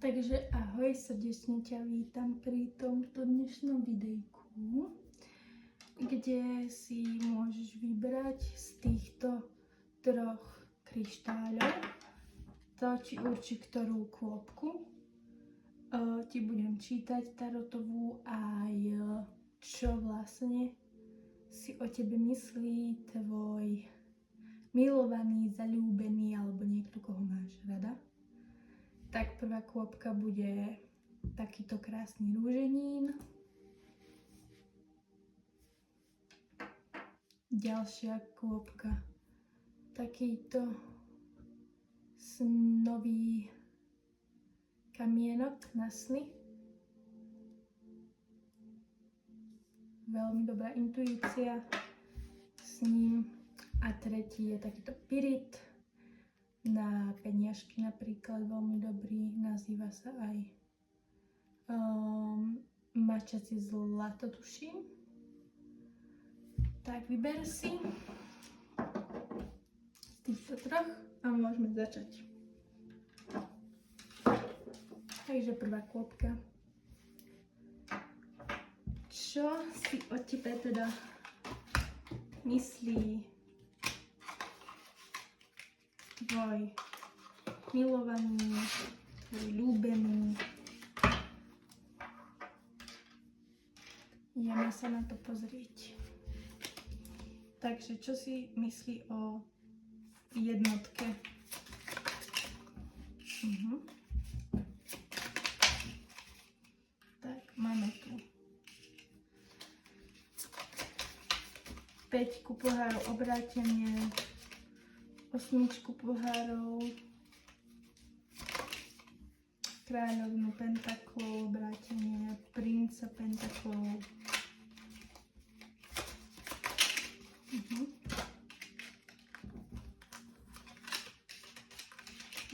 Takže ahoj, srdečne ťa vítam pri tomto dnešnom videjku, kde si môžeš vybrať z týchto troch kryštáľov. To ti určí ktorú kôpku. Ti budem čítať tarotovú aj čo vlastne si o tebe myslí tvoj milovaný, zaľúbený alebo niekto, koho máš rada. Tak prvá kôpka bude takýto krásny rúženín. Ďalšia kôpka takýto snový kamienok na sny. Veľmi dobrá intuícia s ním. A tretí je takýto pirit. Na peniažky napríklad veľmi dobrý, nazýva sa aj mačacie zlato, tuším. Tak vyber si z týchto troch a môžeme začať. Takže prvá kôpka. Čo si o tebe teda myslí tvoj milovaný, tvoj ľúbený? Ideme sa na to pozrieť. Takže čo si myslí o jednotke? Tak, máme tu 5 pohárov obrátenie, 8 pohárov, kráľovnu pentaklov, obrátenie, princa pentaklov.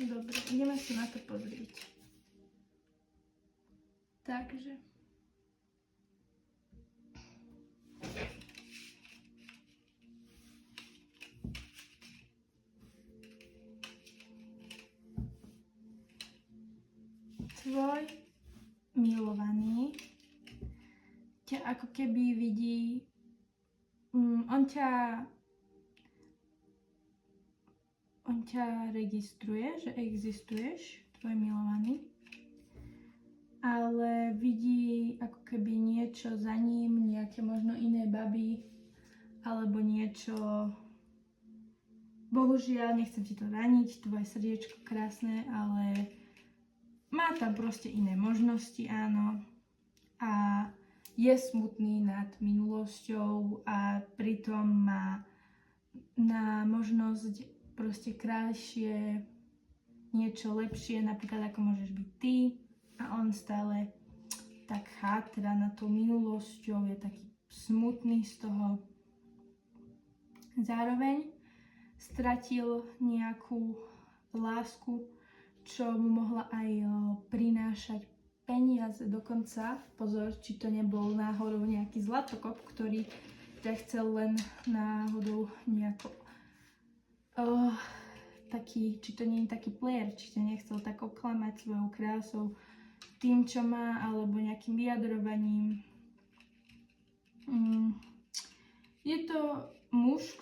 Dobre, ideme si na to pozrieť. Takže tvoj milovaný ťa ako keby vidí, on ťa registruje, že existuješ, tvoj milovaný, ale vidí ako keby niečo za ním, nejaké možno iné baby, alebo niečo. Bohužiaľ, nechcem ti to raniť, tvoje srdiečko krásne, ale má tam proste iné možnosti, áno. A je smutný nad minulosťou a pritom má na možnosť proste krajšie, niečo lepšie, napríklad ako môžeš byť ty. A on stále tak chátra nad tou minulosťou, je taký smutný z toho. Zároveň stratil nejakú lásku, čo mu mohla aj prinášať peniaze dokonca. Pozor, či to nebol náhodou nejaký zlatokop, ktorý ťa chcel len náhodou nejako taký, či to nie je taký player, či ťa nechcel tak oklamať svojou krásou, tým, čo má, alebo nejakým vyjadrovaním. Je to muž,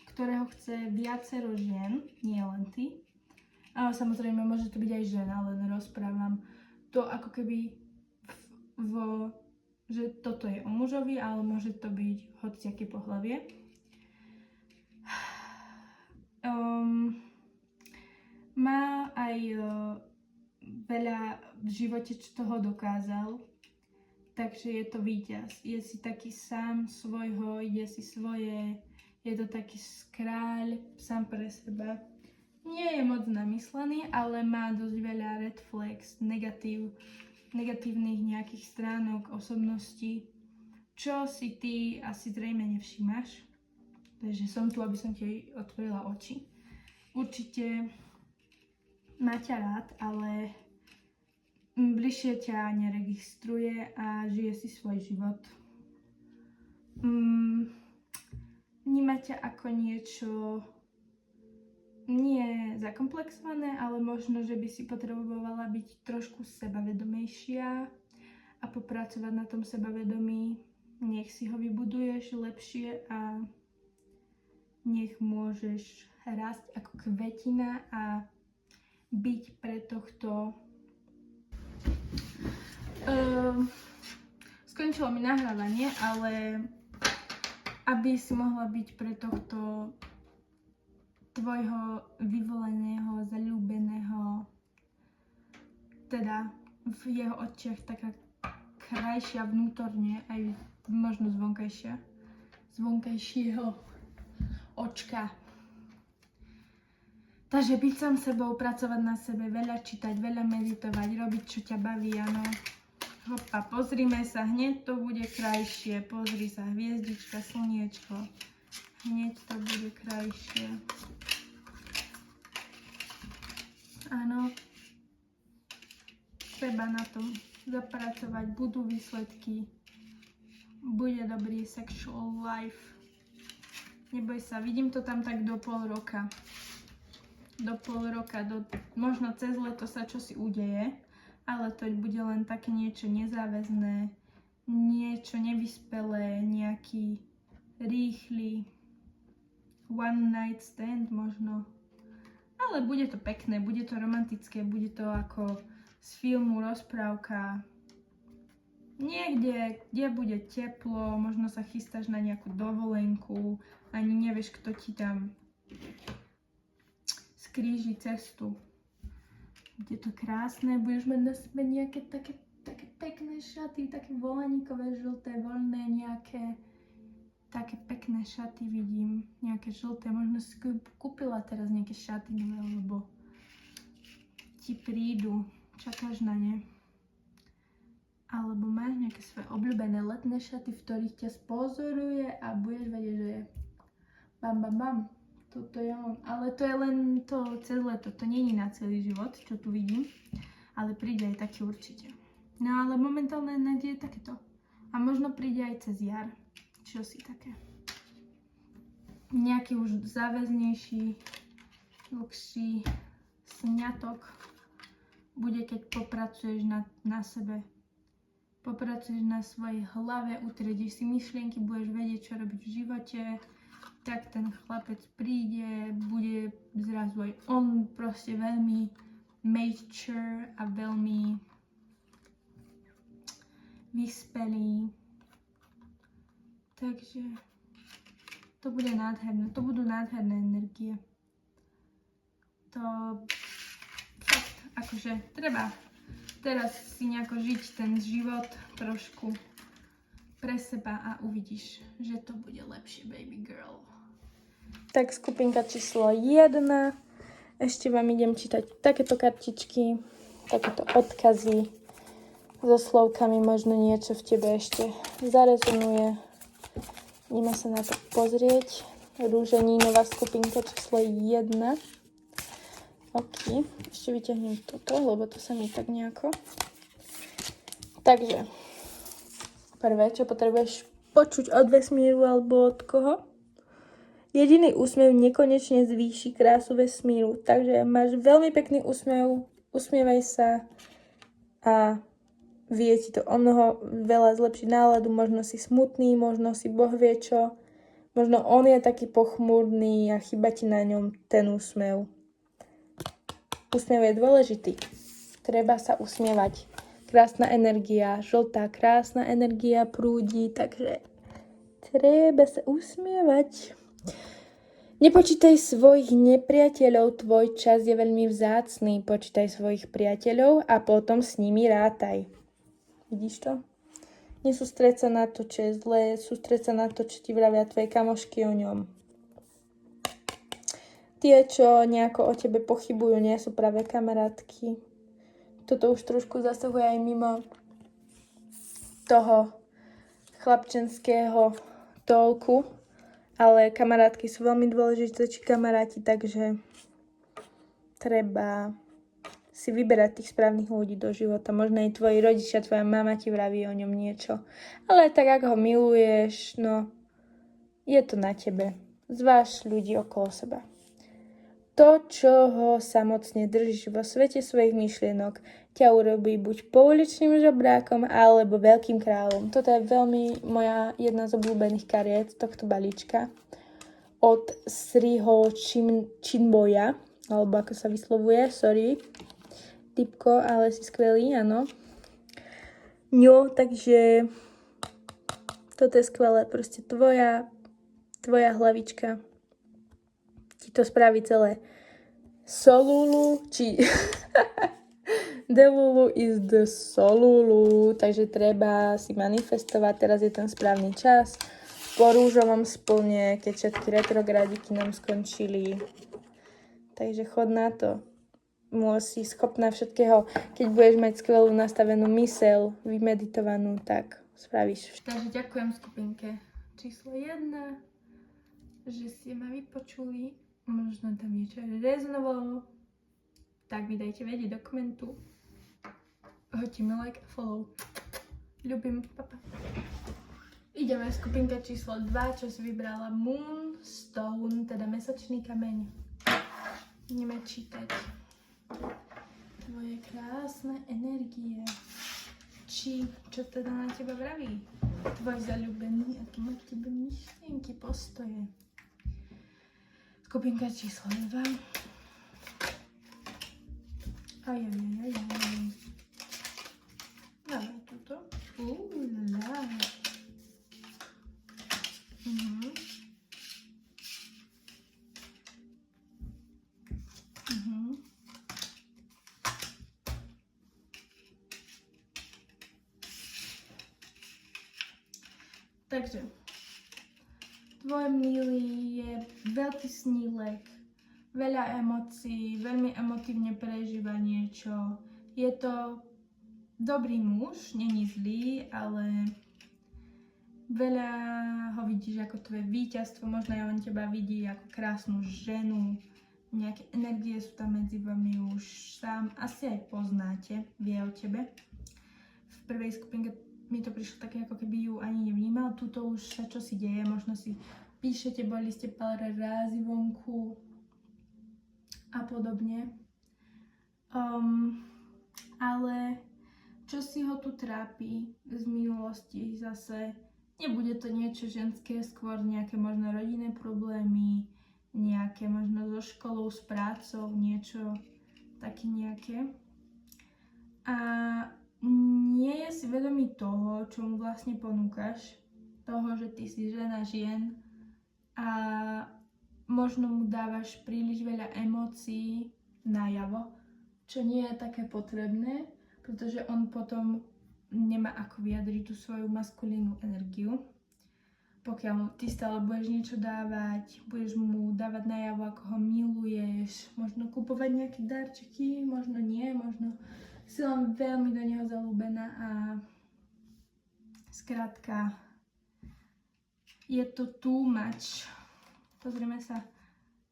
ktorého chce viacero žien, nie len ty. Ale samozrejme, môže to byť aj žena, len rozprávam to ako keby že toto je o mužovi, ale môže to byť hociaké pohlavie. Má aj veľa v živote, čo toho dokázal, takže je to víťaz. Je si taký sám svojho, ide si svoje, je to taký kráľ sám pre seba. Nie je moc namyslený, ale má dosť veľa red flags, negatívnych nejakých stránok osobnosti, čo si ty asi zrejme nevšímaš. Takže som tu, aby som ti otvorila oči. Určite má ťa rád, ale bližšie ťa neregistruje a žije si svoj život. Vníma ťa ako niečo nie zakomplexované, ale možno, že by si potrebovala byť trošku sebavedomejšia a popracovať na tom sebavedomí. Nech si ho vybuduješ lepšie a nech môžeš rásť ako kvetina a byť pre tohto. Skončilo mi nahrávanie, ale aby si mohla byť pre tohto tvojho vyvoleného, zaľúbeného, teda v jeho očiach taká krajšia vnútorne, aj možno zvonkajšieho očka. Takže byť sám sebou, pracovať na sebe, veľa čítať, veľa meditovať, robiť, čo ťa baví, áno. Hopa, pozrime sa, hneď to bude krajšie. Pozri sa, hviezdička, slniečko. Hneď to bude krajšie. Áno. Treba na tom zapracovať, budú výsledky. Bude dobrý sexual life. Neboj sa, vidím to tam tak do pol roka. Možno cez leto sa čosi udeje, ale to bude len také niečo nezáväzné, niečo nevyspelé, nejaký rýchly one night stand možno. Ale bude to pekné, bude to romantické, bude to ako z filmu rozprávka. Niekde, kde bude teplo, možno sa chystáš na nejakú dovolenku, ani nevieš, kto ti tam skríži cestu. Bude to krásne, budeš mať na sebe nejaké také pekné šaty, také volaníkové, žlté, voľné, nejaké také pekné šaty vidím, nejaké žlté, možno si kúpila teraz nejaké šaty, lebo ti prídu, čakáš na ne. Alebo máš nejaké svoje obľúbené letné šaty, v ktorých ťa spozoruje a budeš vedieť, že je bam, bam, bam. Toto je on. Ale to je len to cez leto. To nie je na celý život, čo tu vidím. Ale príde aj taký určite. No ale momentálne nádej je takéto. A možno príde aj cez jar. Čo si také. Nejaký už záväznejší, dlhší sňatok bude, keď popracuješ na sebe. Popracuješ na svojej hlave, utriediš si myšlienky, budeš vedieť, čo robiť v živote. Tak ten chlapec príde, bude zrazu aj on proste veľmi mature a veľmi vyspelý. Takže to bude nádherné, to budú nádherné energie. To fakt, akože treba teraz si nejako žiť ten život trošku pre seba a uvidíš, že to bude lepšie, baby girl. Tak skupinka číslo 1. Ešte vám idem čítať takéto kartičky, takéto odkazy so slovkami, možno niečo v tebe ešte zarezonuje. Ideme sa na to pozrieť. Rúženínová skupinka číslo 1. OK, ešte vyťahnem toto, lebo to sa mi tak nejako. Takže prvé, čo potrebuješ počuť od vesmíru alebo od koho? Jediný úsmev nekonečne zvýši krásu vesmíru. Takže máš veľmi pekný úsmev, usmievaj sa a vie ti to omnoho veľa zlepšiť náladu. Možno si smutný, možno si Boh vie čo. Možno on je taký pochmúrny a chýba ti na ňom ten úsmev. Úsmev je dôležitý. Treba sa usmievať. Krásna energia, žltá krásna energia prúdi, takže treba sa usmievať. Nepočítaj svojich nepriateľov, tvoj čas je veľmi vzácny. Počítaj svojich priateľov a potom s nimi rátaj. Vidíš to? Nesústreď sa na to, čo je zlé, sústreď sa na to, čo ti vravia tvoje kamošky o ňom. Tie, čo nejako o tebe pochybujú, nie sú práve kamarátky. Toto už trošku zasahuje aj mimo toho chlapčenského toľku, ale kamarátky sú veľmi dôležité, či kamaráti, takže treba si vyberať tých správnych ľudí do života. Možno aj tvoji rodičia, tvoja mama ti vraví o ňom niečo. Ale tak, ako ho miluješ, no, je to na tebe. Zváž ľudí okolo seba. To, čoho sa mocne držíš vo svete svojich myšlienok, ťa urobí buď pouličným žobrákom, alebo veľkým kráľom. Toto je veľmi moja jedna z obľúbených kariet tohto balíčka. Od Sriho Chinmoya, alebo ako sa vyslovuje, sorry, typko, ale si skvelý, áno. No, takže toto je skvelé, proste tvoja hlavička ti to spraví celé. Solulu, či Delulu is the Solulu, takže treba si manifestovať, teraz je ten správny čas. Po rúžovom splne, keď všetky retrogradiky nám skončili. Takže chod na to. Si schopná všetkého, keď budeš mať skvelú nastavenú myseľ, vymeditovanú, tak spravíš. Takže ďakujem skupinke číslo 1, že ste ma vypočuli. Možno tam niečo rezonovalo. Tak mi dajte vedieť do komentu. Hoďte mi like a follow. Ľubím, papa. Ideme skupinka číslo 2, čo si vybrala Moonstone, teda mesačný kameň. Ideme čítať tvoje krásne energie. Čo teda na teba vraví? Tvoj zaľúbený, aké má k tebe myšlienky, postoje. Skupinka číslo 2. Ajajajajaj. Dávaj túto. Lá. Takže tvoj milý je veľký snílek, veľa emócií, veľmi emotívne prežíva niečo. Je to dobrý muž, není zlý, ale veľa ho vidíš ako tvoje víťazstvo, možno aj on teba vidí ako krásnu ženu, nejaké energie sú tam medzi vami, už sám asi aj poznáte, vie o tebe. V prvej skupinke mi to prišlo také, ako keby ju ani nevnímal, tuto už sa čosi deje, možno si píšete, boli ste pár rázy vonku a podobne. Ale čo si ho tu trápi z minulosti zase, nebude to niečo ženské, skôr nejaké možno rodinné problémy, nejaké možno so školou, s prácou, niečo také nejaké. A nie je si vedomý toho, čo mu vlastne ponúkaš, toho, že ty si žena žien a možno mu dávaš príliš veľa emócií najavo, čo nie je také potrebné, pretože on potom nemá ako vyjadriť tú svoju maskulínu energiu. Pokiaľ ty stále budeš niečo dávať, budeš mu dávať najavo, ako ho miluješ, možno kupovať nejaké darčeky, možno nie, možno si len veľmi do neho zaľúbená a skrátka je to too much. Pozrieme sa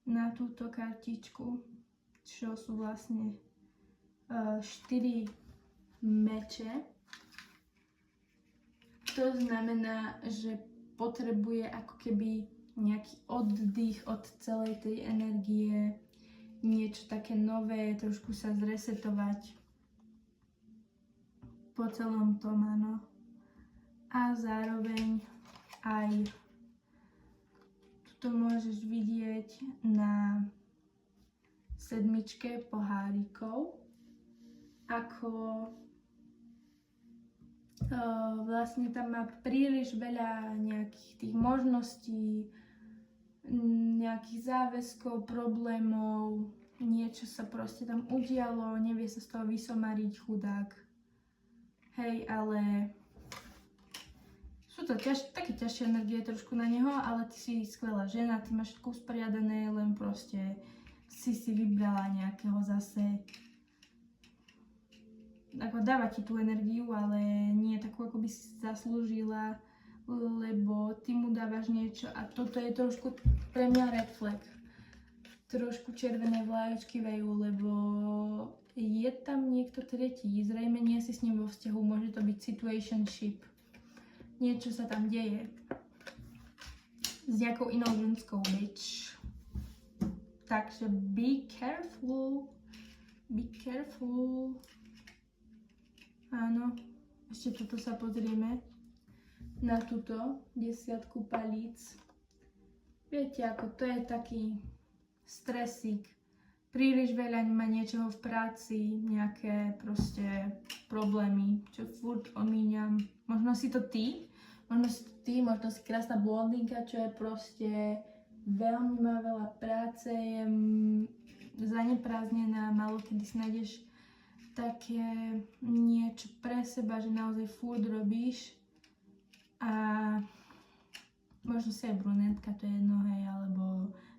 na túto kartičku, čo sú vlastne 4 meče. To znamená, že potrebuje ako keby nejaký oddych od celej tej energie, niečo také nové, trošku sa zresetovať po celom tom, áno. A zároveň aj tu môžeš vidieť na 7 pohárikov, ako vlastne tam má príliš veľa nejakých tých možností, nejakých záväzkov, problémov, niečo sa proste tam udialo, nevie sa z toho vysomariť, chudák. Hej, ale sú to také ťažšie energie trošku na neho, ale ty si skvelá žena, ty máš všetko usporiadané, len proste si vybrala nejakého zase, ako dáva ti tú energiu, ale nie takú, ako by si zaslúžila, lebo ty mu dávaš niečo a toto je trošku pre mňa red flag. Trošku červené vlajočky vejú, lebo je tam niekto tretí, zrejme nie si s ním vo vzťahu, môže to byť situationship. Niečo sa tam deje s nejakou inou ženskou, bitch. Takže be careful. Be careful. Áno. Ešte toto sa pozrieme. Na túto 10 palíc. Viete, ako to je taký stresík. Príliš veľa má niečoho v práci, nejaké proste problémy, čo furt omíňam. Možno si to ty, možno si krásna blondínka, čo je proste veľmi má veľa práce, je zaneprázdnená, málo kedy si nájdeš také niečo pre seba, že naozaj furt robíš a možno si aj brunetka, to je jedno, hej, alebo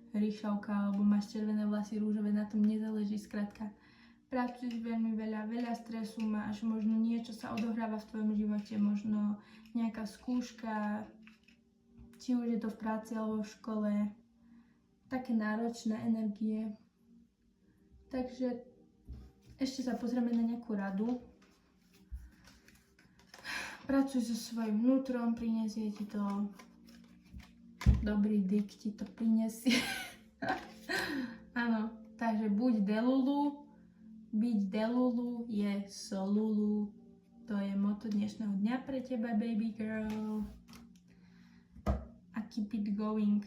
ríšavka, alebo máš červené vlasy, rúžové, na tom nezáleží, skrátka. Pracuješ veľmi veľa, veľa stresu máš, možno niečo sa odohráva v tvojom živote, možno nejaká skúška, či už je to v práci alebo v škole, také náročné energie. Takže ešte sa pozrieme na nejakú radu. Pracuj so svojím vnútrom, prinesie ti to dobrý dyk, ti to prinesie. Áno, takže buď delulu, byť delulu je solulu. To je motto dnešného dňa pre teba, baby girl. A keep it going.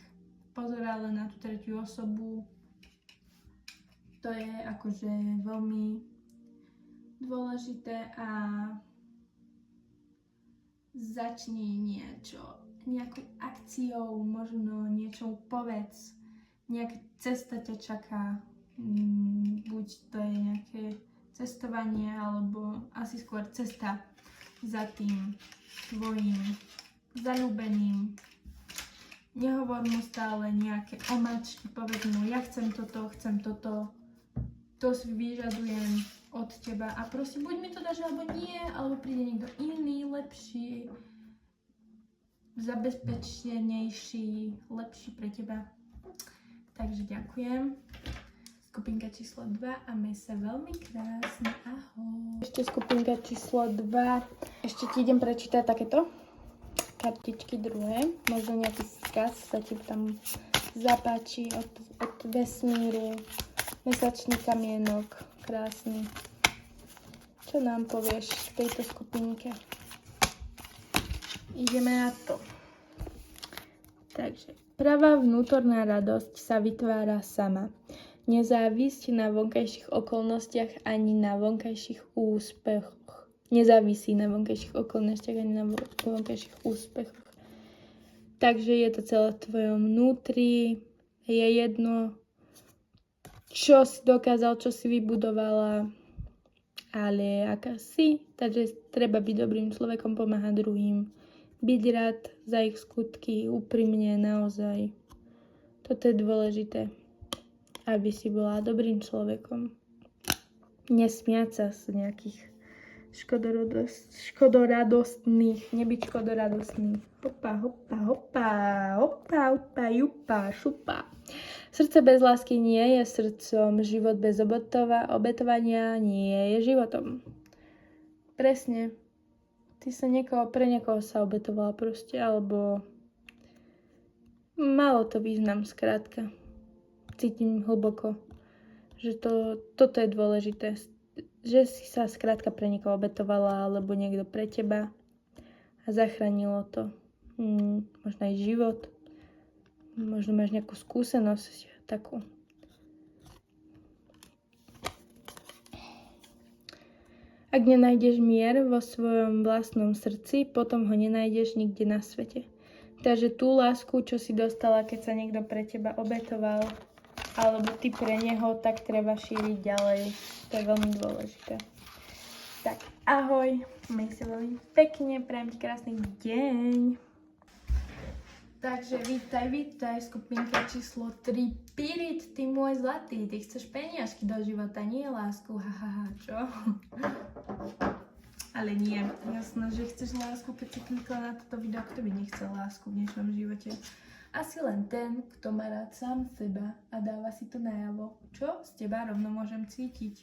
Pozor ale na tú tretiu osobu. To je akože veľmi dôležité a začni nejakou akciou, možno niečo povedz. Nejaká cesta ťa čaká. Buď to je nejaké cestovanie, alebo asi skôr cesta za tým svojím zaľúbeným. Nehovor mu stále nejaké omačky, povedz mu, ja chcem toto, to si vyžadujem od teba a prosím, buď mi to dáš, alebo nie, alebo príde niekto iný, lepší, zabezpečenejší, lepší pre teba. Takže ďakujem. Skupinka číslo 2 a maj sa veľmi krásne. Ahoj. Ešte skupinka číslo 2. Ešte ti idem prečítať takéto kartičky druhé. Možno nejaký skaz sa ti tam zapáči od vesmíru. Mesačný kamienok. Krásny. Čo nám povieš v tejto skupinke? Ideme na to. Takže pravá vnútorná radosť sa vytvára sama. Nezávisí na vonkajších okolnostiach ani na vonkajších úspechoch. Nezávisí na vonkajších okolnostiach ani na vonkajších úspechoch. Takže je to celé v tvojom vnútri. Je jedno, čo si dokázal, čo si vybudovala, ale aká si. Takže treba byť dobrým človekom, pomáhať druhým. Byť rád za ich skutky, úprimne, naozaj. Toto je dôležité. Aby si bola dobrým človekom. Nesmiať sa z nejakých škodoradostných, nebyť škodoradostný. Hopa, hopa, hopa, hopa, hopa, jupa, šupa. Srdce bez lásky nie je srdcom, život bez obetovania nie je životom. Presne. Ty sa pre niekoho sa obetovala proste, alebo malo to význam, skrátka. Cítim hlboko, že toto je dôležité, že si sa skrátka pre niekoho obetovala, alebo niekto pre teba a zachránilo to možno aj život, možno máš nejakú skúsenosť takú. Ak nenájdeš mier vo svojom vlastnom srdci, potom ho nenájdeš nikde na svete. Takže tú lásku, čo si dostala, keď sa niekto pre teba obetoval, alebo ty pre neho, tak treba šíriť ďalej. To je veľmi dôležité. Tak ahoj, maj sa veľmi pekne, prajem ti krásny deň. Takže vítaj, skupinka číslo 3. Pirit, ty môj zlatý, ty chceš peniažky do života, nie lásku, hahaha, čo? Ale nie, jasné, že chceš lásku, keď si klikla na toto video, kto by nechcel lásku v dnešnom živote. Asi len ten, kto má rád sám seba a dáva si to najavo. Čo? Z teba rovno môžem cítiť.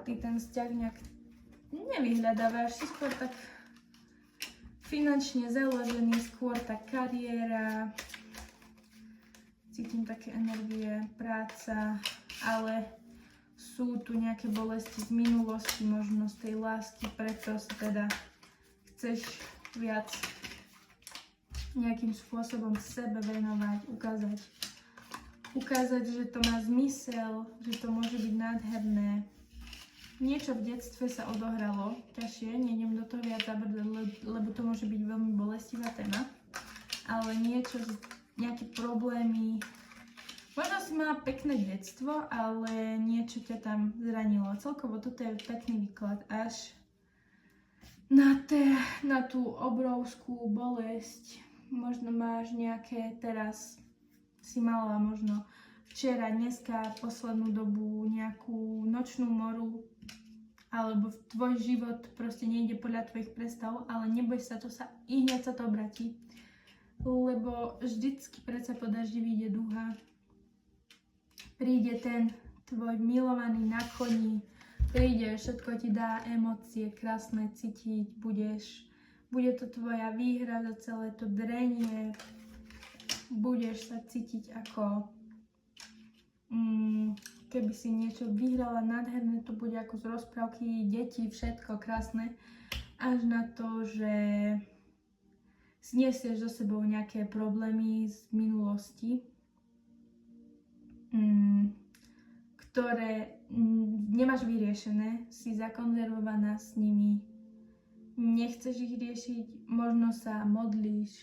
Ty ten vzťah nejak nevyhľadávaš, si skôr tak finančne založený, skôr tá kariéra. cítim také energie, práca, ale sú tu nejaké bolesti z minulosti, možno z tej lásky, preto sa teda chceš viac nejakým spôsobom sebe venovať, ukázať, že to má zmysel, že to môže byť nádherné. Niečo v detstve sa odohralo, ťažšie, nejdem do toho viac zabrdať, lebo to môže byť veľmi bolestivá téma, ale nejaké problémy, možno si mala pekné detstvo, ale niečo ťa tam zranilo. Celkovo toto je pekný výklad až na tú obrovskú bolesť. Možno máš nejaké, teraz si mala možno včera, dneska, poslednú dobu nejakú nočnú moru, alebo tvoj život proste nejde podľa tvojich predstav, ale neboj sa, to sa i hneď sa to obratí. Lebo vždycky predsa po daždi vyjde duha. Príde ten tvoj milovaný na koni, príde, všetko ti dá emócie, krásne cítiť, bude to tvoja výhra za celé to drenie, budeš sa cítiť ako keby si niečo vyhrala nádherné, to bude ako z rozprávky, deti, všetko krásne, až na to, že snesieš so sebou nejaké problémy z minulosti, ktoré nemáš vyriešené, si zakonzervovaná s nimi, nechceš ich riešiť, možno sa modlíš,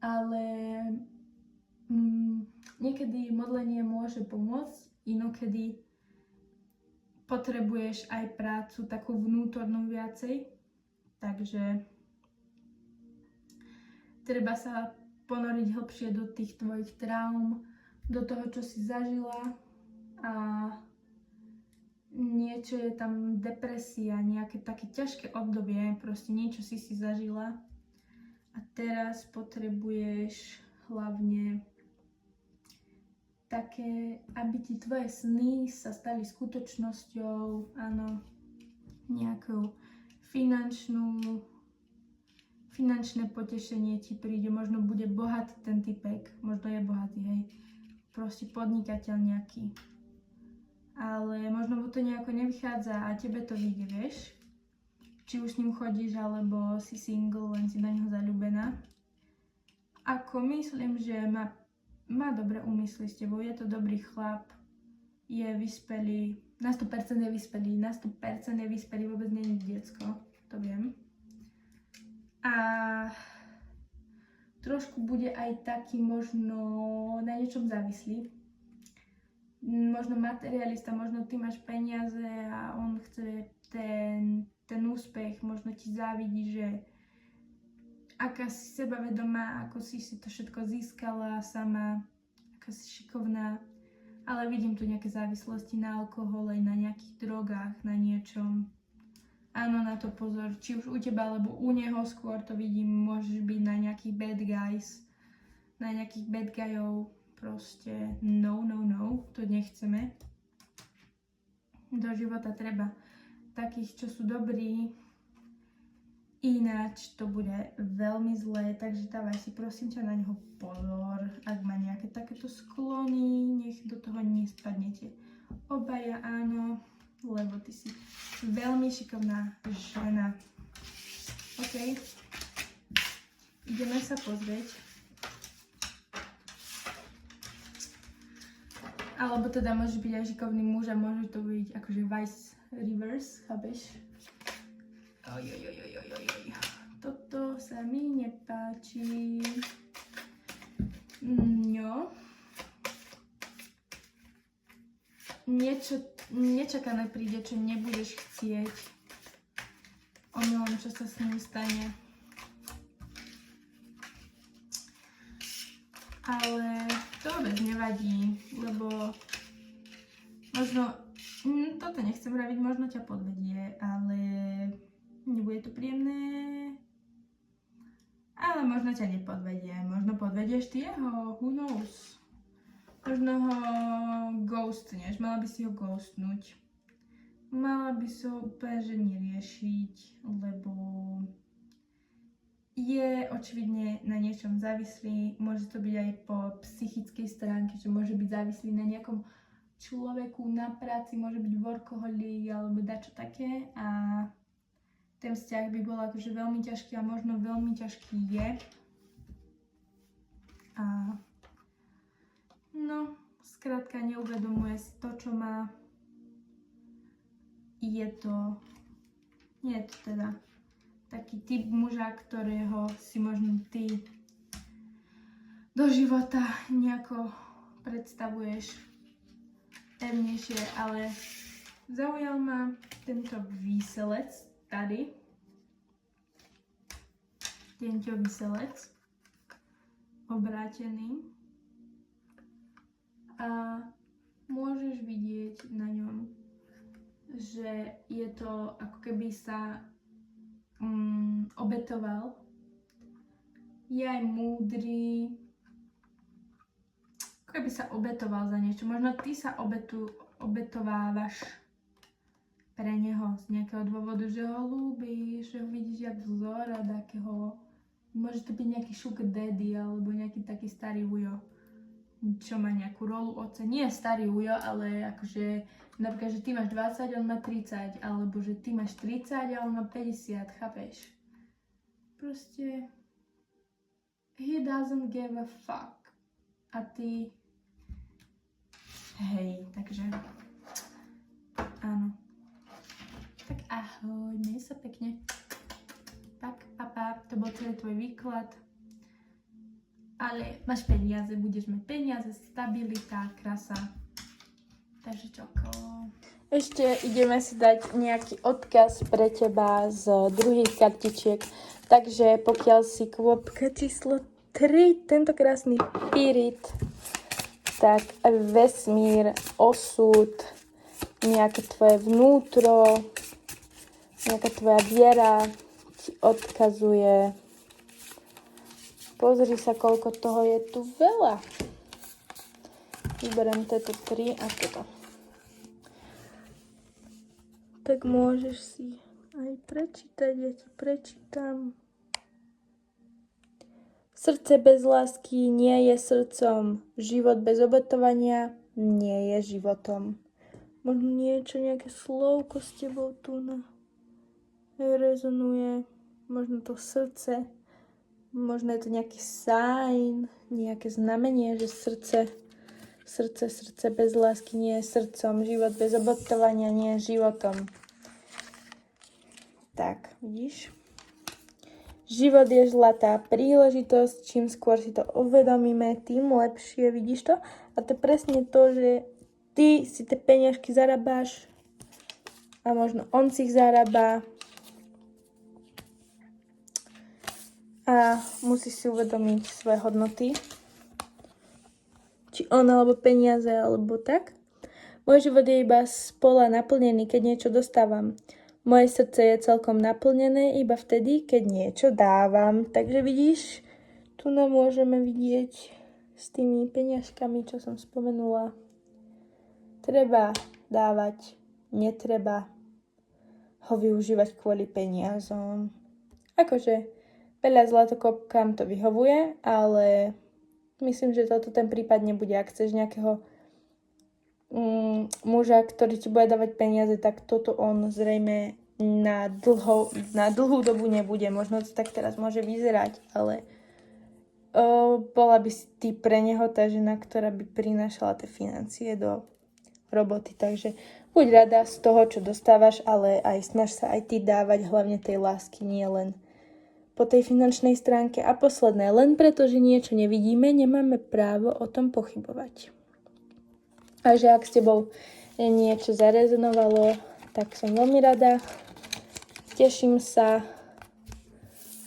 ale niekedy modlenie môže pomôcť, inokedy potrebuješ aj prácu takú vnútornú viacej, takže treba sa ponoriť hlbšie do tých tvojich traum, do toho, čo si zažila, a niečo je tam depresia, nejaké také ťažké obdobie, proste niečo si zažila a teraz potrebuješ hlavne také, aby ti tvoje sny sa stali skutočnosťou, áno, nejakou finančné potešenie ti príde, možno bude bohatý ten typek, možno je bohatý, hej, proste podnikateľ nejaký. Ale možno mu to nejako nevychádza a tebe to vyjde, vieš? Či už s ním chodíš, alebo si single, len si na neho zaľúbená. Ako myslím, že má dobré úmysly s tebou, je to dobrý chlap, je vyspelý, na 100% je vyspelý, vôbec nie je decko, to viem. A trošku bude aj taký možno na niečom závislý. Možno materialista, možno ty máš peniaze a on chce ten úspech, možno ti závidí, že aká si sebavedomá, ako si to všetko získala sama, aká si šikovná, ale vidím tu nejaké závislosti na alkohole, na nejakých drogách, na niečom. Áno, na to pozor, či už u teba, alebo u neho skôr to vidím, môžeš byť na nejakých bad guys, na nejakých bad guyov. Proste no, to nechceme. Do života treba takých, čo sú dobrí, ináč to bude veľmi zlé, takže dávaj si prosím ťa na neho pozor, ak má nejaké takéto sklony, nech do toho nespadnete. Obaja áno, lebo ty si veľmi šikovná žena. OK, ideme sa pozrieť. Alebo teda môže byť aj šikovný muž a môže to byť akože vice reverse, chápeš? Toto sa mi nepáči. No. Niečo nečakané príde, čo nebudeš chcieť. Omylom, čo sa s ním stane. Ale to vôbec nevadí, lebo možno, toto nechcem vraviť, možno ťa podvedie, ale nebude to príjemné. Ale možno ťa nepodvedie, možno podvedieš ty jeho, who knows. Možno ho ghostneš, mala by si ho ghostnúť. Mala by si ho úplne že neriešiť, lebo je očividne na niečom závislý, môže to byť aj po psychickej stránke, že môže byť závislý na nejakom človeku, na práci, môže byť workoholik alebo dačo také a ten vzťah by bol akože veľmi ťažký a možno veľmi ťažký je. A no, skrátka neuvedomuje si to, čo má. Nie je to teda taký typ muža, ktorého si možno ty do života nejako predstavuješ pevnejšie, ale zaujal ma tento výselec tady. Tento výselec obrátený a môžeš vidieť na ňom, že je to ako keby sa obetoval. Je aj múdry, ako keby sa obetoval za niečo. Možno ty sa obetovávaš pre neho z nejakého dôvodu, že ho ľúbíš, že ho vidíš jak vzor a takého. Môže to byť nejaký sugar daddy alebo nejaký taký starý ujo, čo má nejakú rolu otca. Nie starý ujo, ale akože napríklad, že ty máš 20, on má 30, alebo že ty máš 30 a on má 50, chápeš? Proste he doesn't give a fuck. A ty hej, takže áno. Tak ahoj, maj sa pekne. Tak, papa, to bol celý tvoj výklad. Ale máš peniaze, budeš mať peniaze, stabilita, krasa. Takže čoko. Ešte ideme si dať nejaký odkaz pre teba z druhých kartičiek. Takže pokiaľ si kvopka číslo 3, tento krásny spirit, tak vesmír, osud, nejaké tvoje vnútro, nejaká tvoja viera ti odkazuje. Pozri sa, koľko toho je tu veľa. Vyberiem tieto 3 a toto. Tak môžeš si aj prečítať, ja ti prečítam. Srdce bez lásky nie je srdcom. Život bez obetovania nie je životom. Možno niečo, nejaké slovko s tebou tu rezonuje. Možno to srdce. Možno je to nejaký sign, nejaké znamenie, že srdce bez lásky nie je srdcom. Život bez obetovania nie je životom. Tak, vidíš? Život je zlatá príležitosť, čím skôr si to uvedomíme, tým lepšie, vidíš to? A to je presne to, že ty si tie peniažky zarábáš a možno on si ich zarába a musíš si uvedomiť svoje hodnoty. Či on, alebo peniaze, alebo tak. Môj život je iba z pola naplnený, keď niečo dostávam. Moje srdce je celkom naplnené iba vtedy, keď niečo dávam. Takže vidíš, tu nám môžeme vidieť s tými peniažkami, čo som spomenula. Treba dávať, netreba ho využívať kvôli peniazom. Akože veľa zlatokopkám to vyhovuje, ale myslím, že toto ten prípad nebude. Ak chceš nejakého muža, ktorý ti bude dávať peniaze, tak toto on zrejme na dlhú dobu nebude. Možno to tak teraz môže vyzerať, ale bola by si ty pre neho tá žena, ktorá by prinášala tie financie do roboty. Takže buď rada z toho, čo dostávaš, ale aj snaž sa aj ty dávať hlavne tej lásky, nie len po tej finančnej stránke. A posledné, len preto, že niečo nevidíme, nemáme právo o tom pochybovať. A že ak s tebou niečo zarezonovalo, tak som veľmi rada. Teším sa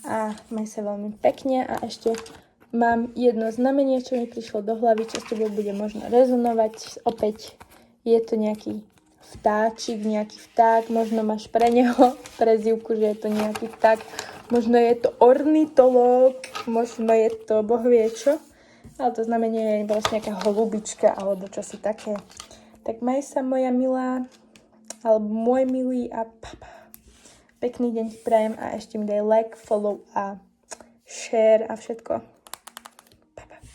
a maj sa veľmi pekne. A ešte mám jedno znamenie, čo mi prišlo do hlavy, čo s tebou bude možno rezonovať. Opäť je to nejaký vtáčik, nejaký vták. Možno máš pre neho prezývku, že je to nejaký vták. Možno je to ornitológ, možno je to boh vie čo. Ale to znamenie je vlastne nejaká holubička alebo čosi také. Tak maj sa, moja milá, alebo môj milý a pekný deň ti prajem a ešte mi daj like, follow a share a všetko.